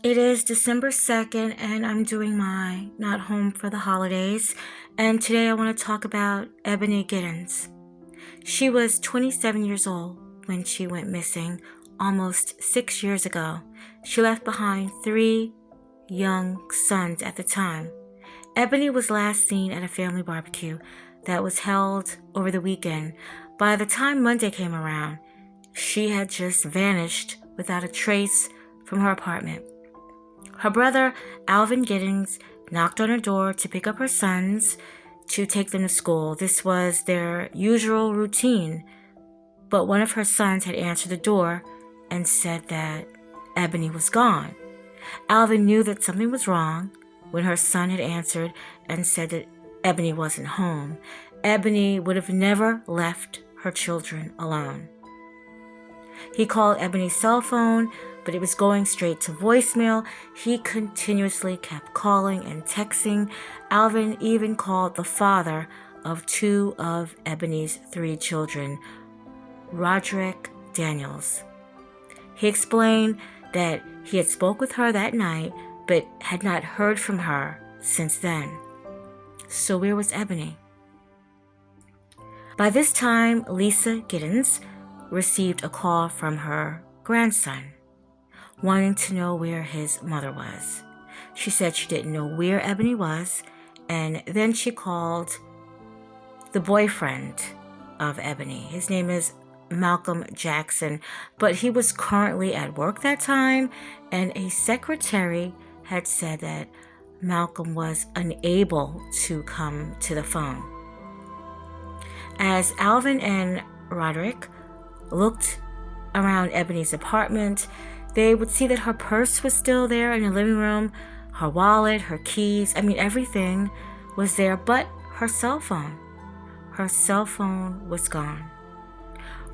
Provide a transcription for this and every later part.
It is December 2nd, and I'm doing my Not Home for the Holidays. And today I want to talk about Ebony Giddens. She was 27 years old when she went missing almost 6 years ago. She left behind 3 young sons at the time. Ebony was last seen at a family barbecue that was held over the weekend. By the time Monday came around, she had just vanished without a trace from her apartment. Her brother, Alvin Giddens, knocked on her door to pick up her sons to take them to school. This was their usual routine, but one of her sons had answered the door and said that Ebony was gone. Alvin knew that something was wrong when her son had answered and said that Ebony wasn't home. Ebony would have never left her children alone. He called Ebony's cell phone, but it was going straight to voicemail. He continuously kept calling and texting. Alvin even called the father of 2 of Ebony's 3 children, Roderick Daniels. He explained that he had spoke with her that night, but had not heard from her since then. So where was Ebony? By this time, Lisa Giddens received a call from her grandson, wanting to know where his mother was. She said she didn't know where Ebony was, and then she called the boyfriend of Ebony. His name is Malcolm Jackson, but he was currently at work that time, and a secretary had said that Malcolm was unable to come to the phone. As Alvin and Roderick looked around Ebony's apartment, they would see that her purse was still there in the living room, her wallet, her keys, everything was there but her cell phone. Her cell phone was gone.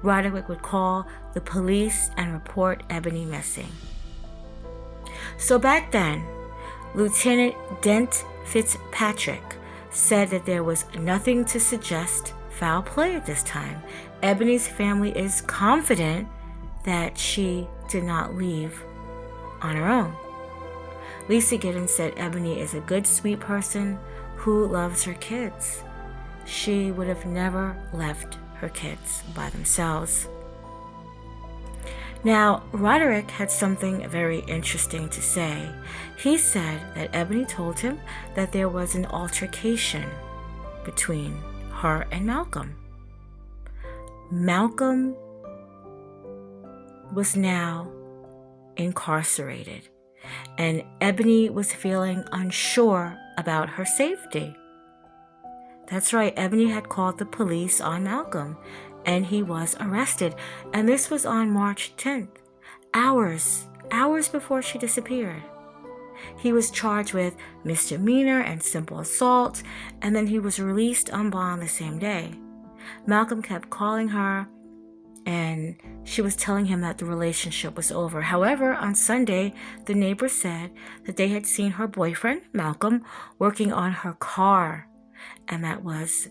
Roderick would call the police and report Ebony missing. So back then, Lieutenant Dent Fitzpatrick said that there was nothing to suggest foul play at this time. Ebony's family is confident that she did not leave on her own. Lisa Giddens said Ebony is a good, sweet person who loves her kids. She would have never left her kids by themselves. Now, Roderick had something very interesting to say. He said that Ebony told him that there was an altercation between her and Malcolm. Malcolm was now incarcerated, and Ebony was feeling unsure about her safety. That's right, Ebony had called the police on Malcolm, and he was arrested. And this was on March 10th, hours before she disappeared. He was charged with misdemeanor and simple assault, and then he was released on bond the same day. Malcolm kept calling her, and she was telling him that the relationship was over. However, on Sunday, the neighbors said that they had seen her boyfriend, Malcolm, working on her car, and that was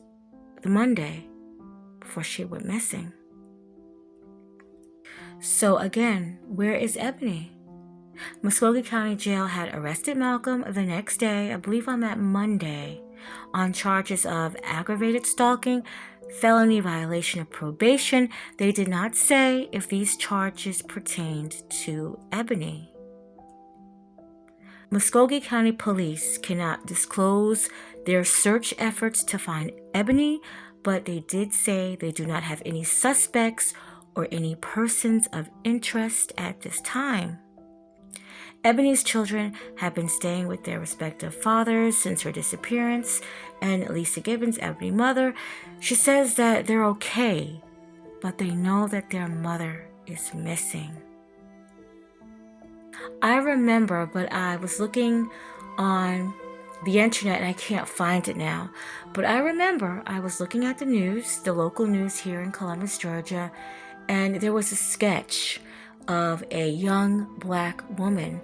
the Monday before she went missing. So again, where is Ebony? Muskogee County Jail had arrested Malcolm the next day, I believe on that Monday, on charges of aggravated stalking, felony violation of probation. They did not say if these charges pertained to Ebony. Muskogee County Police cannot disclose their search efforts to find Ebony, but they did say they do not have any suspects or any persons of interest at this time. Ebony's children have been staying with their respective fathers since her disappearance, and Lisa Giddens, Ebony's mother, she says that they're okay, but they know that their mother is missing. I remember, but I was looking on the internet and I can't find it now, but I remember I was looking at the news, the local news here in Columbus, Georgia, and there was a sketch of a young black woman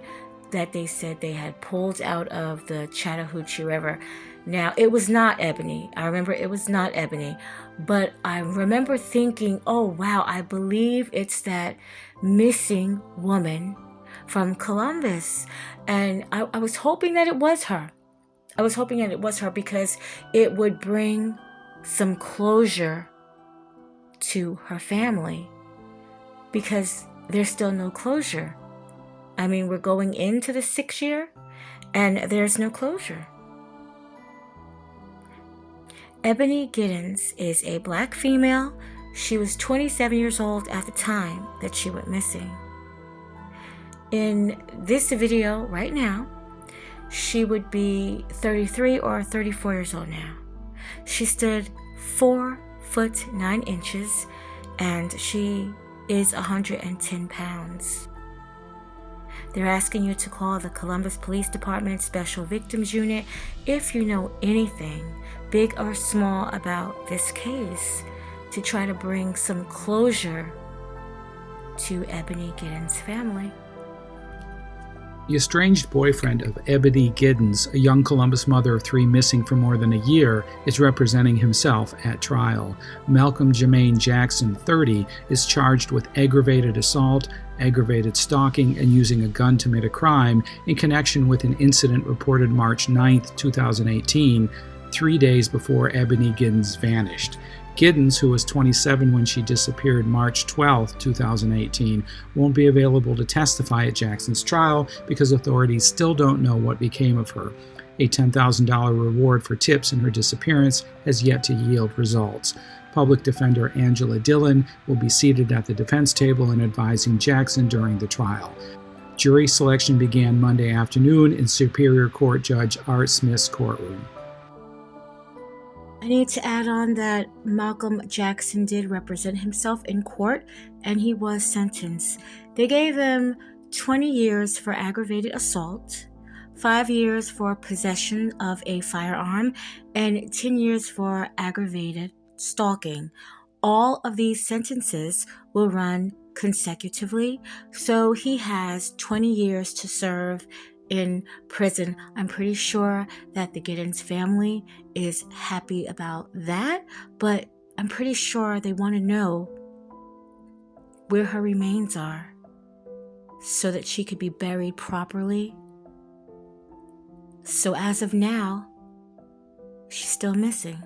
that they said they had pulled out of the Chattahoochee River. Now, it was not Ebony. I remember it was not Ebony, but I remember thinking, oh wow, I believe it's that missing woman from Columbus. And I was hoping that it was her. I was hoping that it was her because it would bring some closure to her family, because there's still no closure. I mean, we're going into the 6th year and there's no closure. Ebony Giddens is a black female. She was 27 years old at the time that she went missing. In this video right now, she would be 33 or 34 years old now. She stood 4 foot 9 inches and she is 110 pounds. They're asking you to call the Columbus Police Department Special Victims Unit if you know anything, big or small, about this case, to try to bring some closure to Ebony Giddens' family. The estranged boyfriend of Ebony Giddens, a young Columbus mother of 3 missing for more than a year, is representing himself at trial. Malcolm Jermaine Jackson, 30, is charged with aggravated assault, aggravated stalking, and using a gun to commit a crime in connection with an incident reported March 9, 2018, 3 days before Ebony Giddens vanished. Giddens, who was 27 when she disappeared March 12, 2018, won't be available to testify at Jackson's trial because authorities still don't know what became of her. A $10,000 reward for tips in her disappearance has yet to yield results. Public defender Angela Dillon will be seated at the defense table and advising Jackson during the trial. Jury selection began Monday afternoon in Superior Court Judge Art Smith's courtroom. I need to add on that Malcolm Jackson did represent himself in court and he was sentenced. They gave him 20 years for aggravated assault, 5 years for possession of a firearm, and 10 years for aggravated stalking. All of these sentences will run consecutively, so he has 20 years to serve in prison. I'm pretty sure that the Giddens family is happy about that, but I'm pretty sure they want to know where her remains are so that she could be buried properly. So as of now, she's still missing.